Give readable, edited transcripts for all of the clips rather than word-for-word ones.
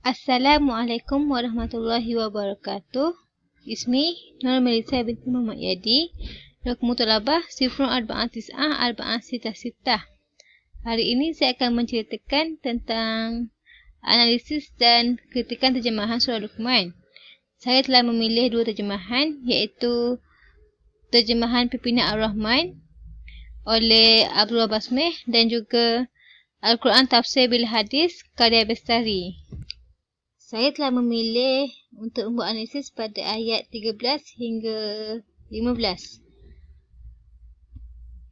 Assalamualaikum warahmatullahi wabarakatuh. Ismi Nur Melisa binti Muhammad Yadi. Raqmu talabah 04494666. Hari ini saya akan menceritakan tentang analisis dan kritikan terjemahan surah Luqman. Saya telah memilih dua terjemahan, iaitu terjemahan Pimpinan Ar-Rahman oleh Abdullah Basmeh dan juga Al-Quran Tafsir Bil Hadis karya Bestari. Saya telah memilih untuk membuat analisis pada ayat 13 hingga 15.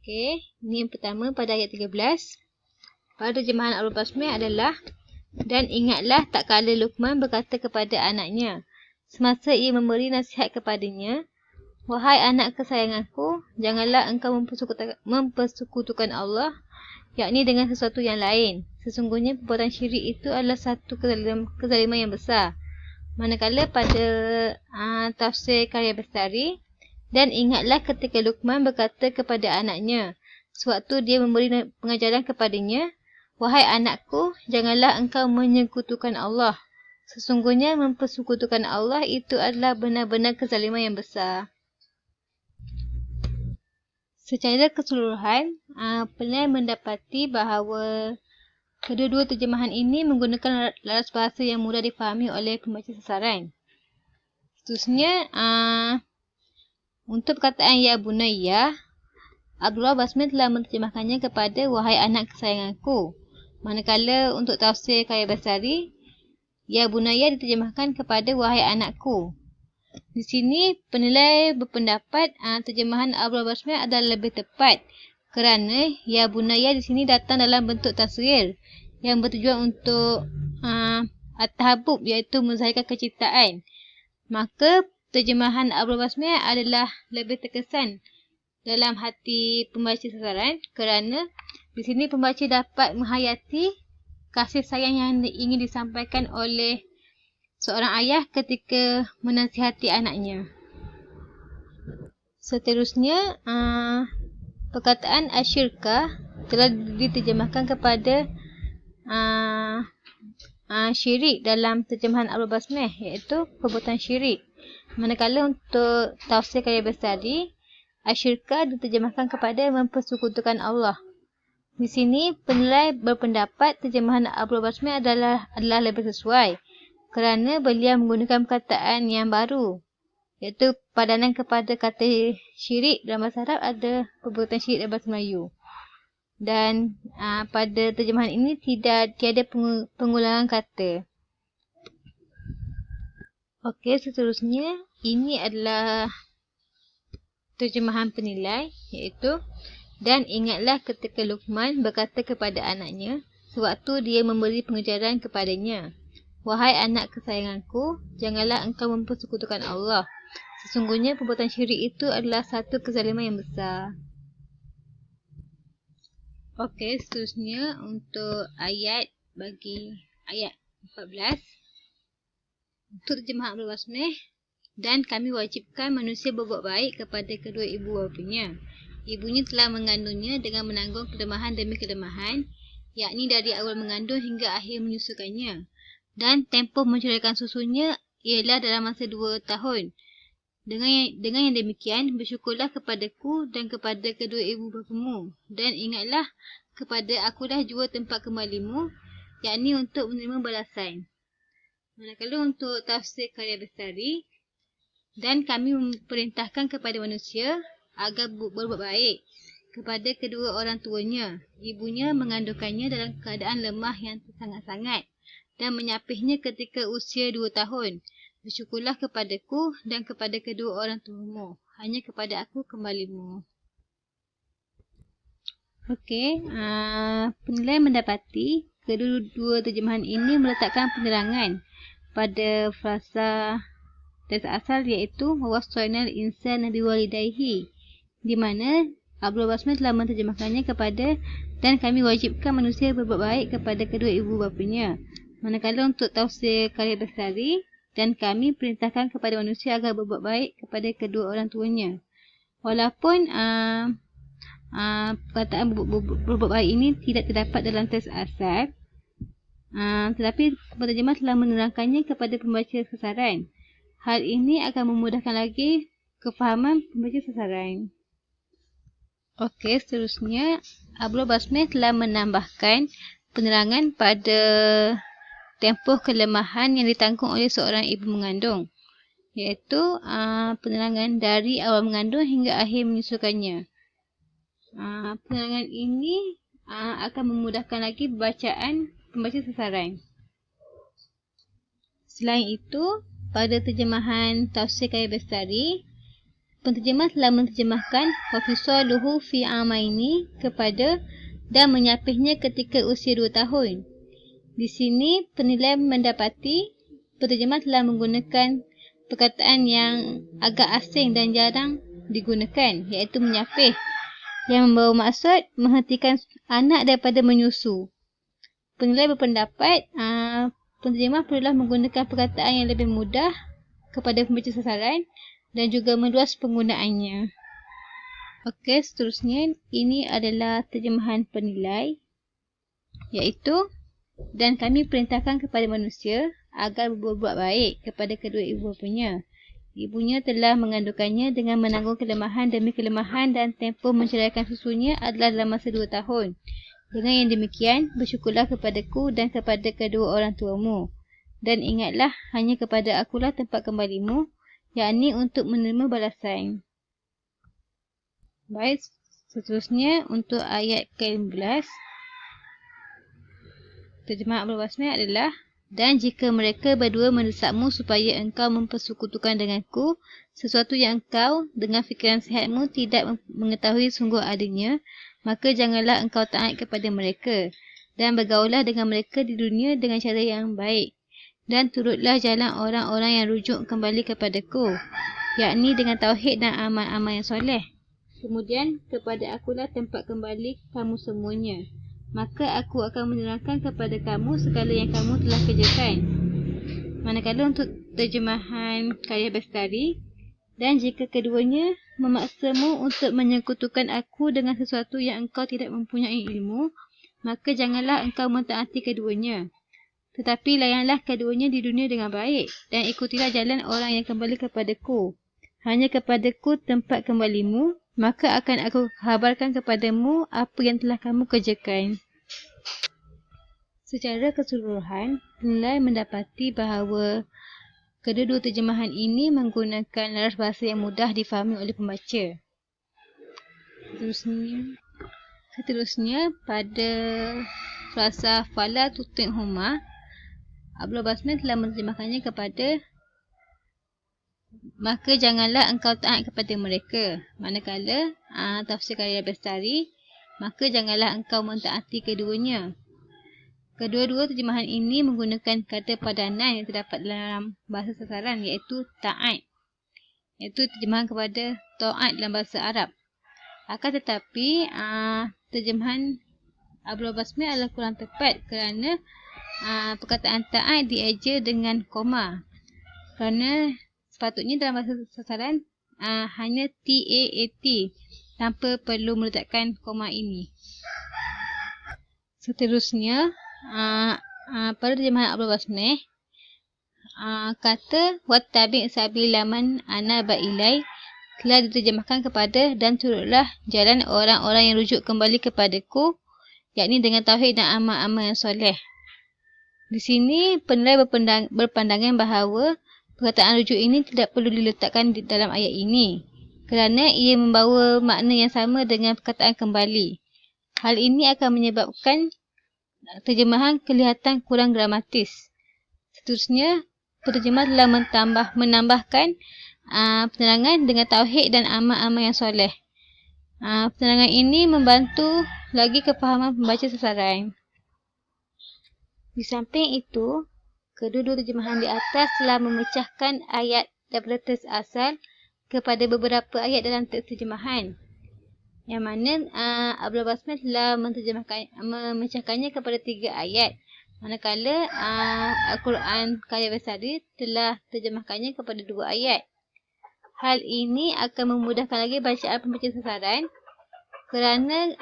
Okey, ini yang pertama pada ayat 13. Pada terjemahan Abdullah Basmeh adalah, dan ingatlah tak kala Luqman berkata kepada anaknya semasa ia memberi nasihat kepadanya, wahai anak kesayanganku, janganlah engkau mempersekutukan Allah, yakni dengan sesuatu yang lain. Sesungguhnya perbuatan syirik itu adalah satu kezaliman yang besar. Manakala pada tafsir karya Bestari, dan ingatlah ketika Luqman berkata kepada anaknya sewaktu dia memberi pengajaran kepadanya, wahai anakku, janganlah engkau menyekutukan Allah. Sesungguhnya mempersekutukan Allah itu adalah benar-benar kezaliman yang besar. Secara keseluruhan, penilaian mendapati bahawa kedua-dua terjemahan ini menggunakan laras bahasa yang mudah difahami oleh pembaca sasaran. Seterusnya, untuk perkataan Ya Bunayya, Abdullah Basmeh telah menterjemahkannya kepada wahai anak kesayanganku. Manakala untuk tafsir karya Bestari, Ya Bunayya diterjemahkan kepada wahai anakku. Di sini penilai berpendapat terjemahan Abdullah Basmeh adalah lebih tepat kerana Ya Bunayya di sini datang dalam bentuk tasghir yang bertujuan untuk at-tahabbub, iaitu menzahirkan kecintaan. Maka terjemahan Abdullah Basmeh adalah lebih terkesan dalam hati pembaca sasaran kerana di sini pembaca dapat menghayati kasih sayang yang ingin disampaikan oleh seorang ayah ketika menasihati anaknya. Seterusnya, perkataan asyirkah telah diterjemahkan kepada syirik dalam terjemahan Abdullah Basmeh, iaitu perbuatan syirik. Manakala untuk tafsir karya Bestari, asyirkah diterjemahkan kepada mempersekutukan Allah. Di sini penilai berpendapat terjemahan Abdullah Basmeh adalah lebih sesuai kerana beliau menggunakan perkataan yang baru, iaitu padanan kepada kata syirik dalam bahasa Arab ada perbuatan syirik dalam bahasa Melayu. Dan pada terjemahan ini tiada pengulangan kata. Okey, seterusnya ini adalah terjemahan penilai, iaitu, dan ingatlah ketika Luqman berkata kepada anaknya sewaktu dia memberi pengajaran kepadanya, wahai anak kesayanganku, janganlah engkau mempersekutukan Allah. Sesungguhnya perbuatan syirik itu adalah satu kezaliman yang besar. Okey, seterusnya untuk ayat 14. Untuk terjemahan Abdullah Basmeh, dan kami wajibkan manusia berbuat baik kepada kedua ibu bapanya. Ibunya telah mengandungnya dengan menanggung kelemahan demi kelemahan, yakni dari awal mengandung hingga akhir menyusukannya. Dan tempoh mencurahkan susunya ialah dalam masa 2 tahun. Dengan yang demikian, bersyukurlah kepadaku dan kepada kedua ibu bapamu. Dan ingatlah kepada akulah jua tempat kembalimu, yakni untuk menerima balasan. Manakala untuk tafsir karya Bestari, dan kami memerintahkan kepada manusia agar berbuat baik kepada kedua orang tuanya. Ibunya mengandungkannya dalam keadaan lemah yang sangat-sangat dan menyapihnya ketika usia 2 tahun. Bersyukurlah kepadaku dan kepada kedua orang tuamu. Hanya kepada aku kembalimu. Okey, penilaian mendapati kedua-dua terjemahan ini meletakkan penerangan pada frasa teks asal, iaitu wasainal insana biwalidayhi, di mana Abdullah Basmeh telah menterjemahkannya kepada dan kami wajibkan manusia berbuat baik kepada kedua ibu bapanya. Manakala untuk tafsir karya Bestari, dan kami perintahkan kepada manusia agar berbuat baik kepada kedua orang tuanya. Walaupun perkataan berbuat baik ini tidak terdapat dalam teks asal, Tetapi penterjemah telah menerangkannya kepada pembaca sasaran. Hal ini akan memudahkan lagi kefahaman pembaca sasaran. Okey, seterusnya Abdullah Basmeh telah menambahkan penerangan pada tempoh kelemahan yang ditanggung oleh seorang ibu mengandung, iaitu penerangan dari awal mengandung hingga akhir menyusukannya. Penerangan ini akan memudahkan lagi bacaan pembaca sasaran. Selain itu, pada terjemahan Tafsir Karya Bestari, penterjemah telah menterjemahkan Wafisaluhu fi amaini kepada dan menyapihnya ketika usia 2 tahun. Di sini, penilai mendapati penterjemah telah menggunakan perkataan yang agak asing dan jarang digunakan, iaitu menyapih, yang membawa maksud menghentikan anak daripada menyusu. Penilai berpendapat, penterjemah perlulah menggunakan perkataan yang lebih mudah kepada pembaca sasaran dan juga meluas penggunaannya. Okey, seterusnya ini adalah terjemahan penilai, iaitu dan kami perintahkan kepada manusia agar berbuat baik kepada kedua ibu bapanya. Ibunya telah mengandungkannya dengan menanggung kelemahan demi kelemahan dan tempoh menceraikan susunya adalah dalam masa 2 tahun. Dengan yang demikian, bersyukurlah kepadaku dan kepada kedua orang tuamu. Dan ingatlah, hanya kepada akulah tempat kembalimu, yakni untuk menerima balasan. Baik, seterusnya untuk ayat ke-15. Terjemahan Abdullah Basmeh adalah, dan jika mereka berdua mendesakmu supaya engkau mempersekutukan denganku sesuatu yang engkau dengan fikiran sihatmu tidak mengetahui sungguh adanya, maka janganlah engkau taat kepada mereka dan bergaulah dengan mereka di dunia dengan cara yang baik dan turutlah jalan orang-orang yang rujuk kembali kepadaku, yakni dengan tauhid dan amal-amal yang soleh. Kemudian kepada akulah tempat kembali kamu semuanya. Maka aku akan menerangkan kepada kamu segala yang kamu telah kerjakan. Manakala untuk terjemahan Karya Bestari, dan jika keduanya memaksamu untuk menyekutukan aku dengan sesuatu yang engkau tidak mempunyai ilmu, maka janganlah engkau mentaati keduanya. Tetapi layanlah keduanya di dunia dengan baik, dan ikutilah jalan orang yang kembali kepadaku. Hanya kepadaku tempat kembalimu, maka akan aku kabarkan kepadamu apa yang telah kamu kerjakan. Secara keseluruhan, penilai mendapati bahawa kedua-dua terjemahan ini menggunakan laras bahasa yang mudah difahami oleh pembaca. Seterusnya pada frasa Fala Tuti'huma, Abdullah Basmeh telah menerjemahkannya kepada maka janganlah engkau taat kepada mereka. Manakala Tafsir Karya Bestari, maka janganlah engkau mentaati keduanya. Kedua-dua terjemahan ini menggunakan kata padanan yang terdapat dalam bahasa sasaran, iaitu taat. Iaitu terjemahan kepada taat dalam bahasa Arab. Akan tetapi, terjemahan Abdullah Basmeh adalah kurang tepat kerana perkataan taat dieja dengan koma. Kerana sepatutnya dalam bahasa sasaran hanya TAAT tanpa perlu meletakkan koma ini. Seterusnya, pada terjemahan Abdullah Basmeh, kata wattabi' sabila man anaba ilai telah diterjemahkan kepada dan turutlah jalan orang-orang yang rujuk kembali kepadaku, yakni dengan tauhid dan amal-amal yang soleh. Di sini penilai berpandangan bahawa perkataan rujuk ini tidak perlu diletakkan di dalam ayat ini kerana ia membawa makna yang sama dengan perkataan kembali. Hal ini akan menyebabkan terjemahan kelihatan kurang dramatis. Seterusnya, penterjemah telah menambahkan penerangan dengan tauhid dan amal-amal yang soleh. Penerangan ini membantu lagi kefahaman pembaca sasaran. Di samping itu, kedua-dua terjemahan di atas telah memecahkan ayat daripada teks asal kepada beberapa ayat dalam teks terjemahan, yang mana Abdullah Basmeh telah memecahkannya kepada 3 ayat, manakala Al-Quran Karya Bestari telah terjemahkannya kepada 2 ayat. Hal ini akan memudahkan lagi bacaan pembaca sasaran kerana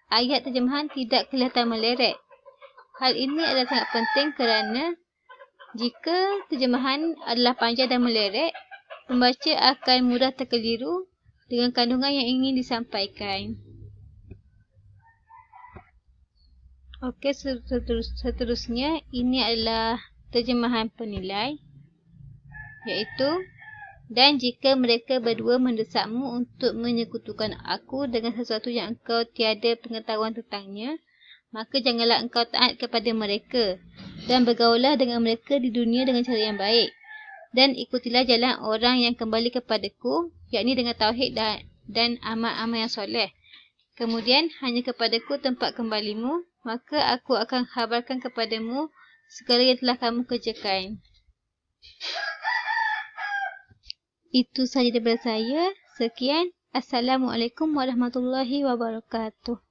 ayat terjemahan tidak kelihatan meleret. Hal ini adalah sangat penting kerana jika terjemahan adalah panjang dan melerek, pembaca akan mudah terkeliru dengan kandungan yang ingin disampaikan. Okey, seterusnya ini adalah terjemahan penilai, iaitu dan jika mereka berdua mendesakmu untuk menyekutukan aku dengan sesuatu yang engkau tiada pengetahuan tentangnya, maka janganlah engkau taat kepada mereka dan bergaulah dengan mereka di dunia dengan cara yang baik. Dan ikutilah jalan orang yang kembali kepadaku, yakni dengan tauhid dan amal-amal yang soleh. Kemudian hanya kepadaku tempat kembalimu, maka aku akan khabarkan kepadamu segala yang telah kamu kerjakan. Itu sahaja daripada saya. Sekian. Assalamualaikum warahmatullahi wabarakatuh.